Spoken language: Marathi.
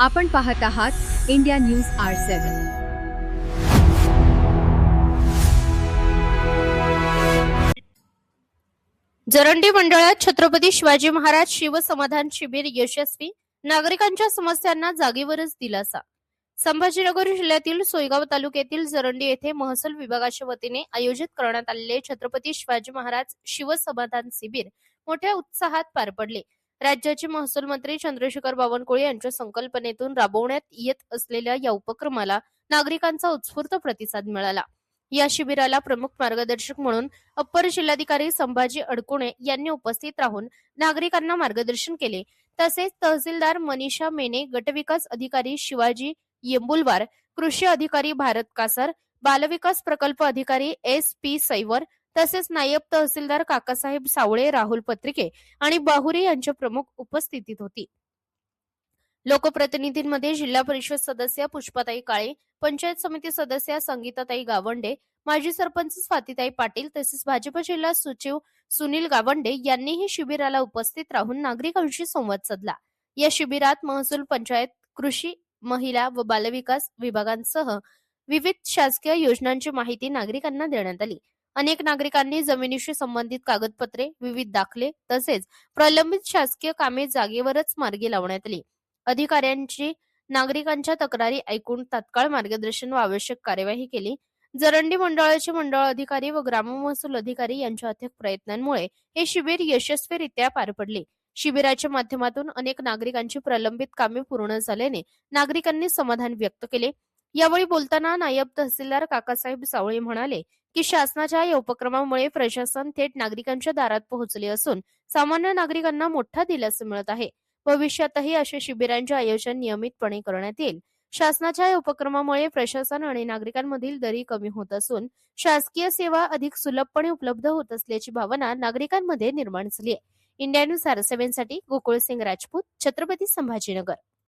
आपण पाहत आहात इंडिया न्यूज R7. जरंडी मंडळात छत्रपती शिवाजी महाराज शिवसमाधान शिबिर यशस्वी, नागरिकांच्या समस्यांना जागेवरच दिलासा. संभाजीनगर जिल्ह्यातील सोयगाव तालुक्यातील जरंडी येथे महसूल विभागाच्या वतीने आयोजित करण्यात आलेले छत्रपती शिवाजी महाराज शिवसमाधान शिबिर मोठ्या उत्साहात पार पडले. राज्याचे महसूल मंत्री चंद्रशेखर बावनकुळे यांच्या संकल्पनेतून राबवण्यात येत असलेल्या या उपक्रमाला नागरिकांचा उत्स्फूर्त प्रतिसाद मिळाला. या शिबिराला प्रमुख मार्गदर्शक म्हणून अप्पर जिल्हाधिकारी संभाजी अडकुणे यांनी उपस्थित राहून नागरिकांना मार्गदर्शन केले. तसेच तहसीलदार मनीषा मेने, गटविकास अधिकारी शिवाजी येंबुलवार, कृषी अधिकारी भारत कासार, बालविकास प्रकल्प अधिकारी SP सैवर, तसेच नायब तहसीलदार काकासाहेब सावळे, राहुल पत्रिके आणि बाहुरे यांच्या प्रमुख उपस्थितीत होती. लोकप्रतिनिधींमध्ये जिल्हा परिषद सदस्य पुष्पाताई काळे, पंचायत समिती सदस्य संगीताताई गावंडे, माजी सरपंच स्वातीताई पाटील तसेच भाजप जिल्हा सचिव सुनील गावंडे यांनीही शिबिराला उपस्थित राहून नागरिकांशी संवाद साधला. या शिबिरात महसूल, पंचायत, कृषी, महिला व बालविकास विभागांसह विविध शासकीय योजनांची माहिती नागरिकांना देण्यात आली. अनेक नागरिकांनी जमिनीशी संबंधित कागदपत्रे, विविध दाखले तसेच प्रलंबित शासकीय कामे जागेवरच मार्गी लावण्यात आली. अधिकाऱ्यांची नागरिकांच्या तक्रारी ऐकून तात्काळ मार्गदर्शन व आवश्यक कार्यवाही केली. जरंडी मंडळाचे मंडळ अधिकारी व ग्राममहसूल अधिकारी यांच्या अथक प्रयत्नांमुळे हे शिबिर यशस्वीरित्या पार पडले. शिबिराच्या माध्यमातून अनेक नागरिकांची प्रलंबित कामे पूर्ण झाल्याने नागरिकांनी समाधान व्यक्त केले. यावेळी बोलताना नायब तहसीलदार काकासाहेब सावळे म्हणाले की शासनाच्या या उपक्रमामुळे प्रशासन थेट नागरिकांच्या दारात पोहोचले असून सामान्य नागरिकांना मोठा दिलासा मिळत आहे. भविष्यातही अशा शिबिरांचे आयोजन नियमितपणे करण्यात येईल. शासनाच्या या उपक्रमामुळे प्रशासन आणि नागरिकांमधील दरी कमी होत असून शासकीय सेवा अधिक सुलभपणे उपलब्ध होत असल्याची भावना नागरिकांमध्ये निर्माण झाली आहे. इंडिया न्यूज R7 साठी गोकुळ सिंग राजपूत, छत्रपती संभाजीनगर.